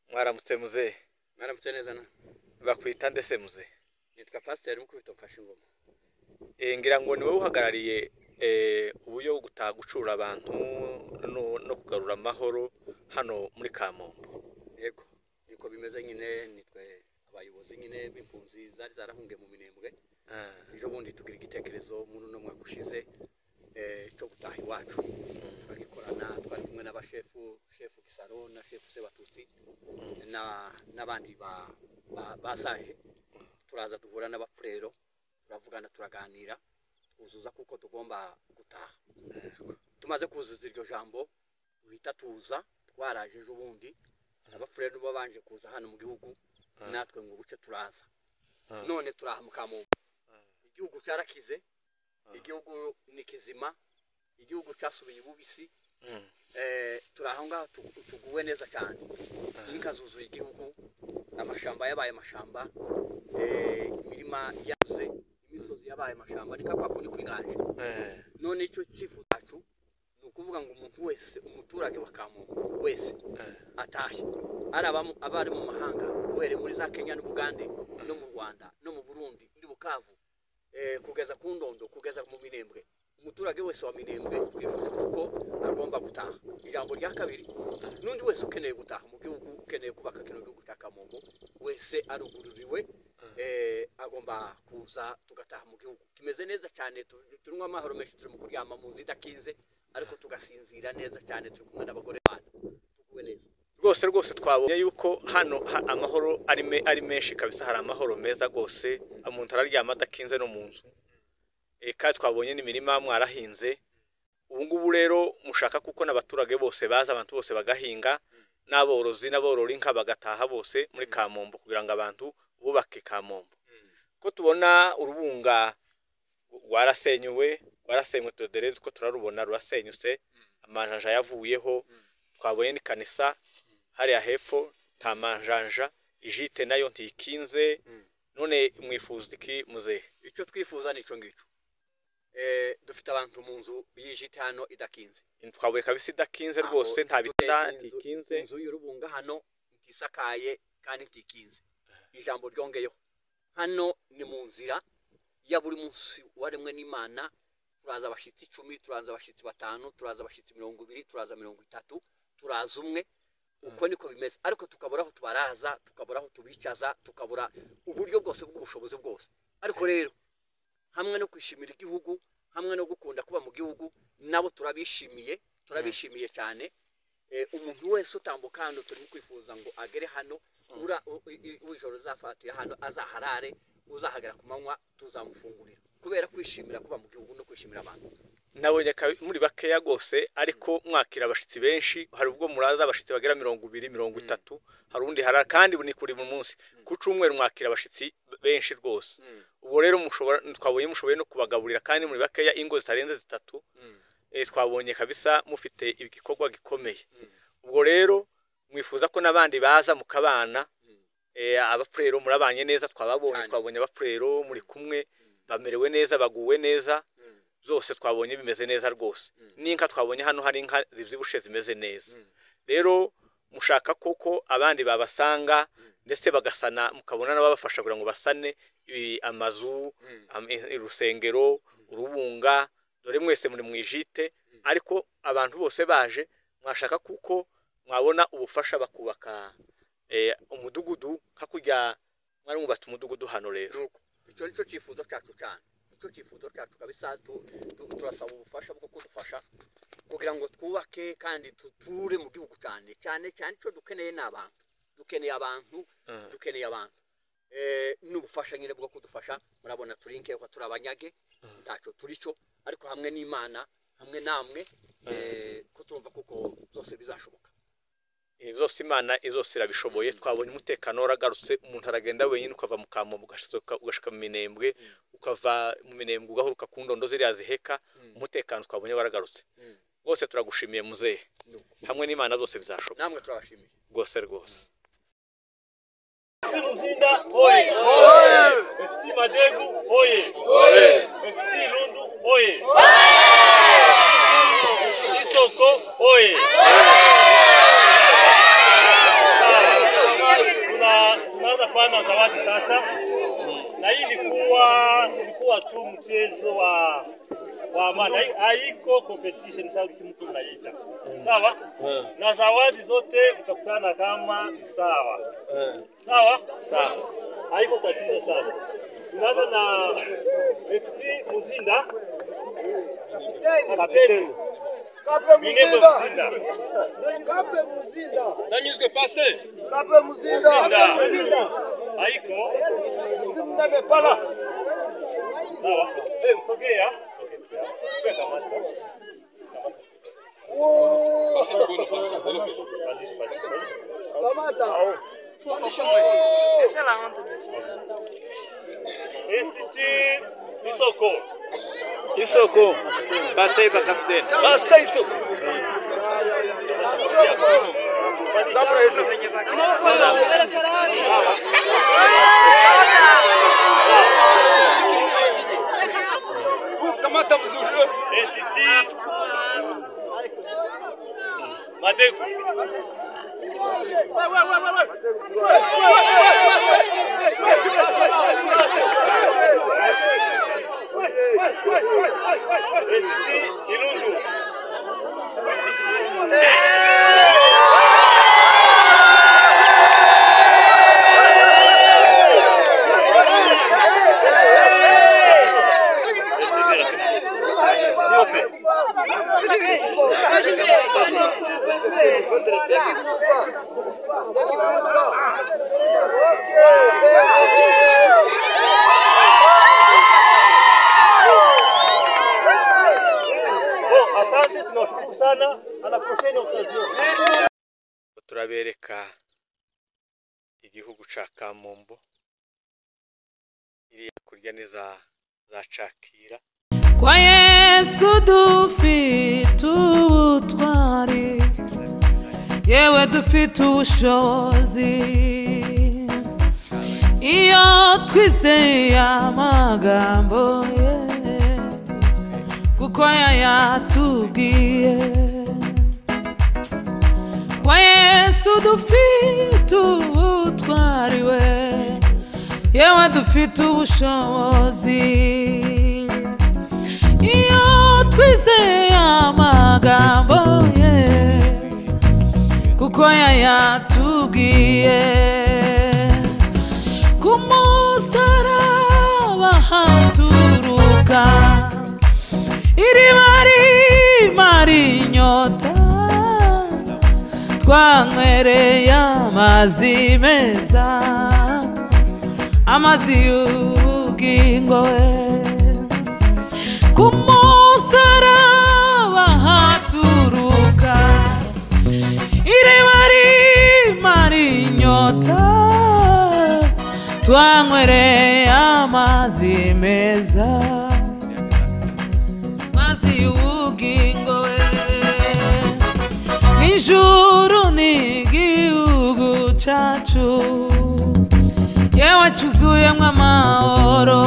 Mwaramutse muzehe. Mwaramutse neza na. Bakwita ndese muzehe? Nitwa Pasteur Mukubito Mfashe Ingoma. Ngira ngo niwe uhagarariye uburyo bwo gucura abantu no kugarura amahoro hano muri Kamombo. Yego. Niko bimeze nyine nitwe abayobozi nyine b'impunzi zari zarahunge mu Minembwe. Ejo bundi tugira igitekerezo mu no mwaka ushize cyo gutaha iwacu. Twagikorana twari kumwe n'abashefu Gisaro na shefu Sebatutsi n'abandi basaje. Turaza duhura n'abapfurero turavugana turaganira tuzuza kuko tugomba gutaha. Tumaze kuzuza iryo jambo uhita tuza twaraje ejo bundi abapfurero nibo banje kuza hano mu gihugu natwe ngo buce turaza. None turaha mu Kamombo. Igihugu cyarakize, igihugu ni kizima, igihugu cyasubiye ububisi. Turahanga tuguwe neza cyane. Inka zuzuye igihugu, amashamba yabaye amashamba, imirima yaruze, imisozi yabaye amashamba nikapa kundi kwinganje. None icyo cyifuzo cyacu nukuvuga ngo umuntu wese umuturage wa Kamombo wese atahe abari mu mahanga were muri za Kenya n'Ubugande no mu Rwanda no mu Burundi ndi Bukavu kugeza ku Ndondo kugeza mu Minembwe. Umuturage wese wa Minembwe twifuza kuko agomba gutaha. Ijambo rya kabiri nundi wese ukeneye gutaha mu gihugu ukeneye kubaka kino gihugu cya Kamombo wese arugururiwe agomba kuza tugataha mu gihugu kimeze neza cyane. Turumwa amahoro menshi turi mu kuryama mu zidakinze ariko tugasinzira neza cyane turi kumwe n'abagore bana tuguwe neza rwose twabonye yuko hano amahoro ari menshi kabisa. Hari amahoro meza rwose, umuntu araryama adakinze no mu nzu. Kandi twabonye n'imirima mwarahinze. Ubu ngubu rero mushaka kuko n'abaturage bose baza, abantu bose bagahinga, n'aborozi n'aborora inka bagataha bose muri Kamombo kugira ngo abantu bubake Kamombo. Ko tubona urubunga rwarasenywe tudere ko turarubona rurasenyutse, amanjanja yavuyeho. Twabonye ni kanisa hariya hepfo nta manjanja, ijite nayo ntikinze. None mwifuza iki muzehe? Icyo twifuza nico ngico. Dufite abantu mu nzu y'ijite hano idakinze. Twabuye kabisa idakinze rwose, nta bitanda ntikinze. Inzu y'urubunga hano ntisakaye kandi ntikinze. Ijambo ryongeyeho hano ni mu nzira ya buri munsi waremwe n'Imana. Turaza abashitsi 10, turaza abashitsi 5, turaza abashitsi 20, turaza 30, turaza umwe. Uko niko bimeze, ariko tukabura aho tubaraza, tukabura aho tubicaza, tukabura uburyo bwose bw'ubushobozi bwose. Ariko rero hamwe no kwishimira igihugu, hamwe no gukunda kuba mu gihugu, nabo turabishimiye cyane. Umuntu wese utambuka hano turi kwifuza ngo agere hano ujoro zafatira hano azaharare, uzahagera ku manywa tuzamufungurira kubera kwishimira kuba mu gihugu no kwishimira abantu. Nabonye muri bakeya gose, ariko mwakira abashitsi benshi. Hari ubwo muraza abashitsi bagera 20 30, hari undi harara kandi buni kuri mu munsi ku cyumweru mwakira abashitsi benshi rwose. Ubwo rero twabonye mushoboye no kubagaburira kandi muri bakeya ingo zitarenze 3. Twabonye kabisa mufite igikorwa gikomeye. Ubwo rero mwifuza ko nabandi baza mukabana. Abapfurero murabanye neza, twabonye abapfurero muri kumwe bamerewe neza, baguwe neza. Zose twabonye bimeze neza rwose. N'inka twabonye hano hari inka zivibushe zimeze neza. Rero mushaka koko abandi babasanga ndetse bagasana, mukabona n'ababafasha kugira ngo basane amazu, urusengero, urubunga. Dore mwese muri mwijite, ariko abantu bose baje mwashaka kuko mwabona ubufasha bakubaka umudugudu hakujya mwari mubatse umudugudu hano. Rero icyo nico cyifuzo cyacu cyane, icyo cyifuzo cyacu kabisa. Turasaba ubufasha bwo kudufasha kugira ngo twubake kandi tuture mu gihugu cyane icyo dukeneye n'abantu. Dukeneye abantu n'ubufasha nyine bwo kudufasha. Murabona turinke ko turabanyage ntacyo turico, ariko hamwe n'Imana hamwe namwe kutumva kuko zose bizashoboka. Zose Imana izose irabishoboye. Twabonye umutekano waragarutse, umuntu aragenda wenyine ukava mu Kamombo ugashika mu Minembwe, ukava mu Minembwe ugahuruka ku Ndondo ziriya ziheka. Umutekano twabonye waragarutse. Bose turagushimiye muzehe, hamwe n'Imana zose bizashoboka. Namwe turabashimiye rwose. Muzinda oye! Oye! Esti Madegu oye! Oye! Esti Lundu oye! Isoko oye! competition sawa kisi mko mnaita. Sawa? Na zawadi zote mtakutana kama sawa. Sawa? Sawa. Haiko tatizo sana. Tunaanza na FT Muzinda. Kapere. Muzinda. Kape Muzinda. Danyuzwe passe. Kape Muzinda. Haiko. Muzinda pala. Sawa. Msogea. Okay. Kamata. Oh. Kamata. Esa é a onda mesmo. Isoko. Passei para capitão. Passei Isoko. Dá pra ele. Kamata mzuri. Madego. Asante, tunashukuru sana. Anaprosheni occasion. Turabereka igihugu ca Kamombo iri kurya neza za Cakira. Kwa Yesu dufite ubutwari, yewe dufite ubushobozi, iyo twizeye amagambo ye kuko yayatubwiye. Kwa Yesu dufite ubutwari we, yewe dufite ubushobozi, iyo twizeye amagambo ye kuko yayatubwiye. Ku musaraba haturuka iriba rimara inyota, twanywereye amazi meza, amazi y'ubugingo we. Ku musaraba haturuka iriba rimara inyota, twanywereye amazi meza, amazi y'ubugingo we. Ijuru n'igihugu cacu, yewe cyuzuyemwo amahoro,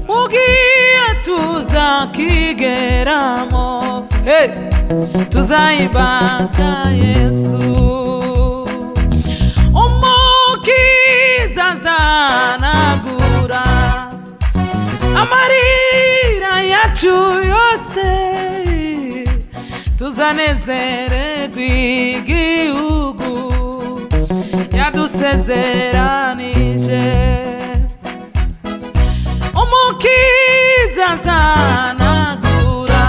mugiye tuzakigeramo, hey, tuzahimbaza Yesu. Umukiza azanagura amarira yacu yose, tuzanezererwa igihugu yadusezeranije. Umukiza azanagura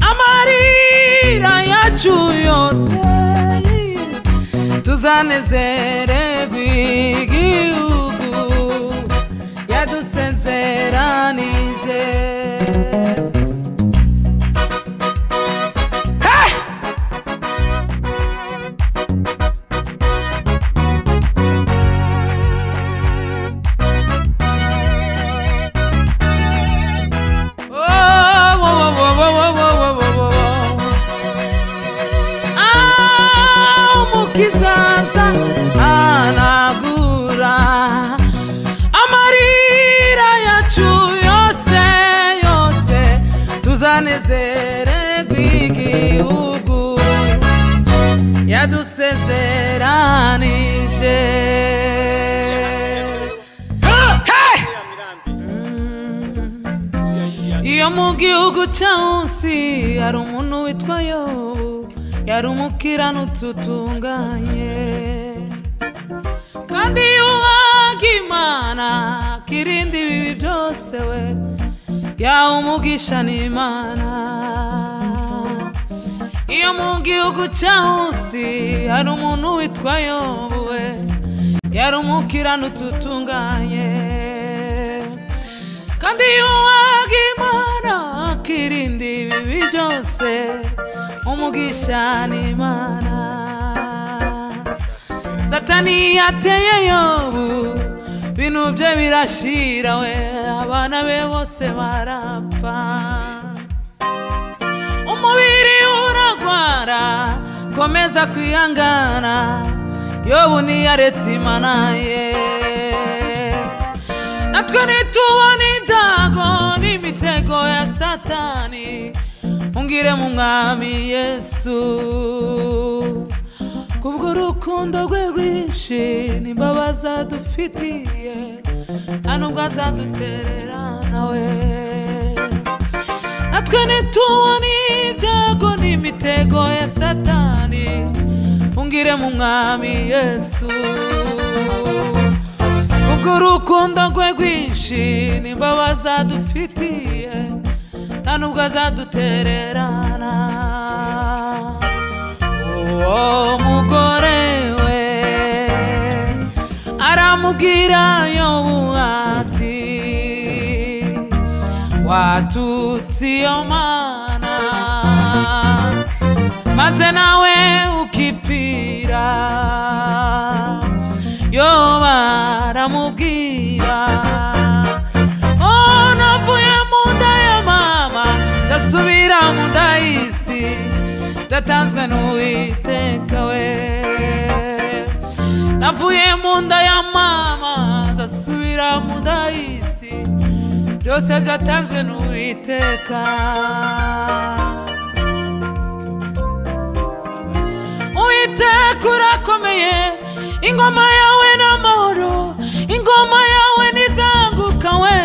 amarira yacu yose, tuzanezererwa igihugu yadusezeranije. Kizaza anagura amarira yacu yose yose, tuzanezererwa igihugu yadusezeranije. Iyo gihugu cy'unsi hari umuntu witwa Yobu, yari umukiranutsi utunganye kandi yubaha Imana kirindi ibibi byose we yaha umugisha n'Imana. Iyo mu gihugu cy'unsi hari umuntu witwa Yobu we yari umukiranutsi utunganye kandi yubaha Imana kirindi ibibi byose umugisha n'Imana. Satani yateye Yobu bintu bye birashira we abana be bose barapfa umubiri uragwara komeza kwihangana Yobu ntiyaretse Imana ye. Natwe nitubona ibyago n'imitego ya Satani ungire mu Mwami Yesu kubw'urukundo rwe rwinshi n'imbabazi adufitiye nta nubwo azadutererana we. Natwe nitubona ibyago n'imitego ya Satani ungire mu Mwami Yesu kubw'urukundo rwe rwinshi n'imbabazi adufitiye nta nubwo azadutererana. Uwo mugore we aramubwira Yobu ati watutse iyo Mana maze nawe ukipfira. Yobu aramubwira navuye mu nda ya mama ndasubira mu nda y'isi ndatanzwe n'Uwiteka we. Navuye mu nda ya mama ndasubira mu nda y'isi byose byatanzwe n'Uwiteka. Uwiteka urakomeye ingoma yawe n'amahoro ingoma yawe nizanguka we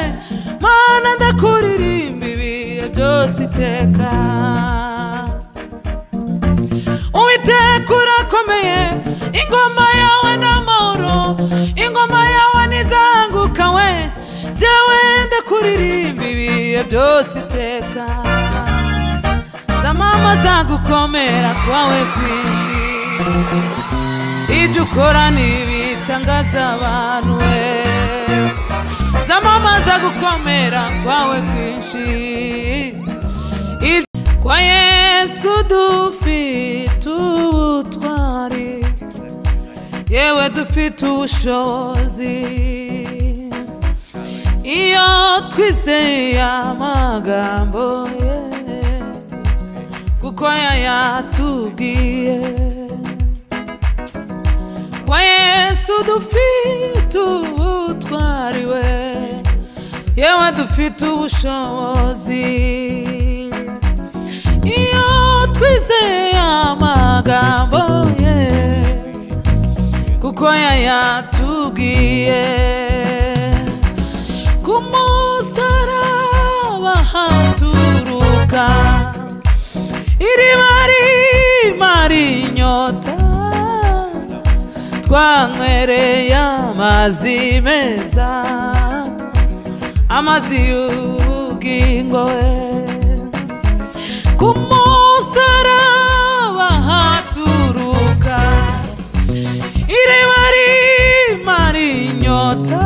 Mana ndakuririmba ibihe byose iteka. Uwiteka urakomeye ingoma yawe n'amahoro ingoma yawe nizanguka we jewe ndakuririmba ibihe byose iteka. Zamama zagukomera kwawe kwinshi ibyo ukora n'ibitangaza abantu we. Zamama zagukomera kwawe kwinshi kwa Yesu dufite ubutwari yewe dufite ubushobozi iyo twizeye amagambo ye kuko yayatubwiye. Kwa Yesu dufite ubutwari we yewe dufite ubushobozi iyo twizeye amagambo ye kuko yayatubwiye. Ku musaraba haturuka iriba rimara inyota twanywereye amazi meza amazi y'ubugingo we. Ku musaraba haturuka iriba rimara inyota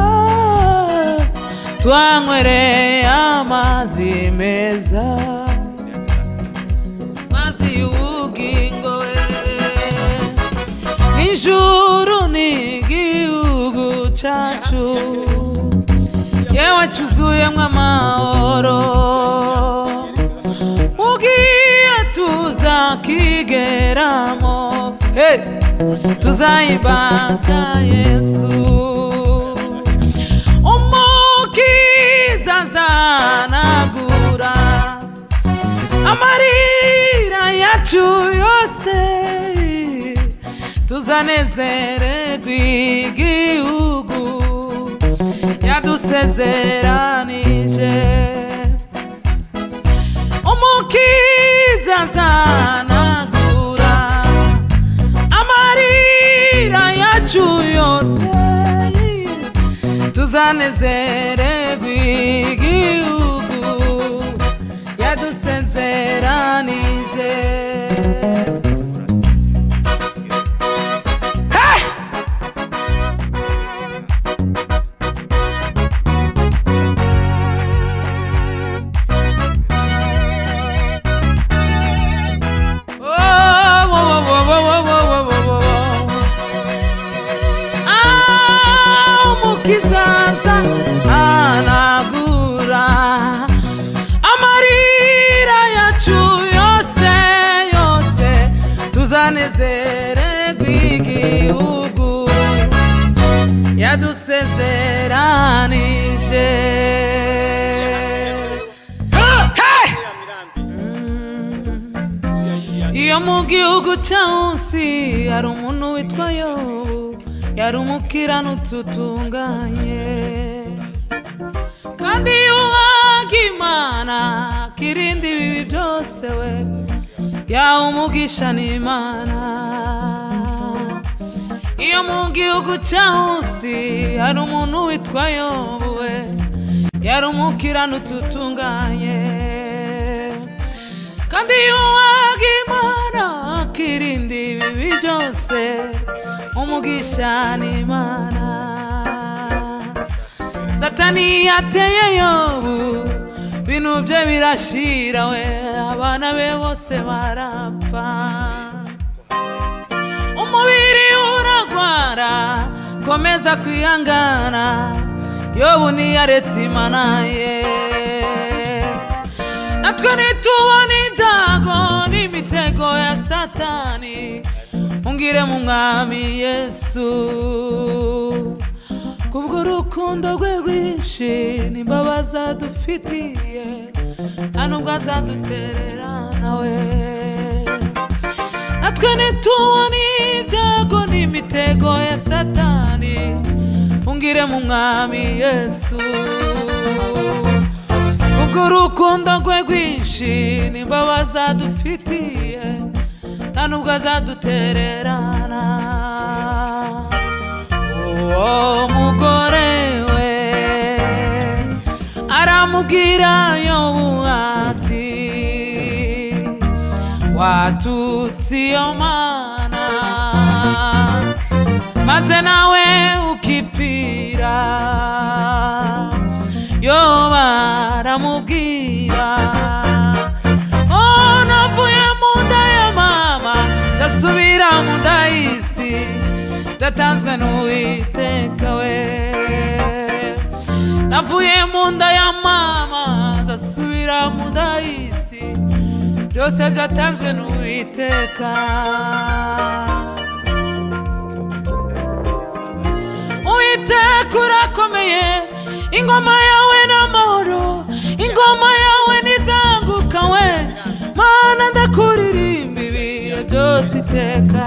twanywereye amazi meza amazi y'ubugingo we. Ijuru n'igihugu cyacu yewe cyuzuyemo amahoro ugiye tuzakigeramo tuzahimbaza Yesu umukiza azanagura amarira yacu yose tuzanezererwa igihugu yadusezeranije umukiza nzanagura amarira yacu yose tuzanezererwa igihugu yadusezeranije kizaza anagura amarira yacu yose yose tuzanezererwa igihugu yadusezeranije iyo mu gihugu cyose hari umuntu witwa Yobu yari umukirano tutunganye kandi yubaha Imana kirindi ibibi byose we yaha umugisha n'Imana iyo mu gihugu cyose hari umuntu witwa Yobu we yari umukirano tutunganye kandi yubaha Imana kirindi ibibi byose umugisha n'Imana Satani yateye Yobu bintu bye birashira we abana be bose barapfa umubiri uragwara komeza kwihangana Yobu ntiyaretse Imana ye natwe nitubona ibyago n'imitego ya Satani ungire mu mwami Yesu kubw'urukundo rwe rwinshi n'imbabazi adufitiye nta nubwo azadutererana we natwe nitubona ibyago n'imitego ya Satani ungire mu mwami Yesu kubw'urukundo rwe rwinshi n'imbabazi adufitiye nta nubwo azadutererana uwo mugore we aramubwira Yobu ati watutse iyo Mana maze nawe ukipfira Yobu aramubwira navuye mu nda ya mama ndasubira mu nda y'isi ndatanzwe n'Uwiteka we navuye mu nda ya mama ndasubira mu nda y'isi byose byatanzwe n'Uwiteka Uwiteka urakomeye ingoma yawe n'amahoro ingoma yawe nizanguka we Mana ndakuririmba ibihe byose iteka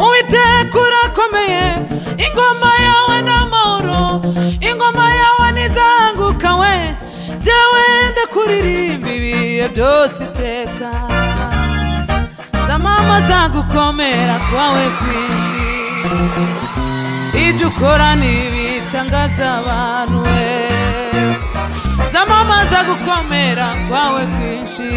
Uwiteka urakomeye ingoma yawe n'amahoro ingoma yawe nizanguka we jewe ndakuririmba ibihe byose iteka zamama zagukomera kwawe kwinshi ibyo ukora n'ibitangaza abantu we zamama zagukomera kwawe kwinshi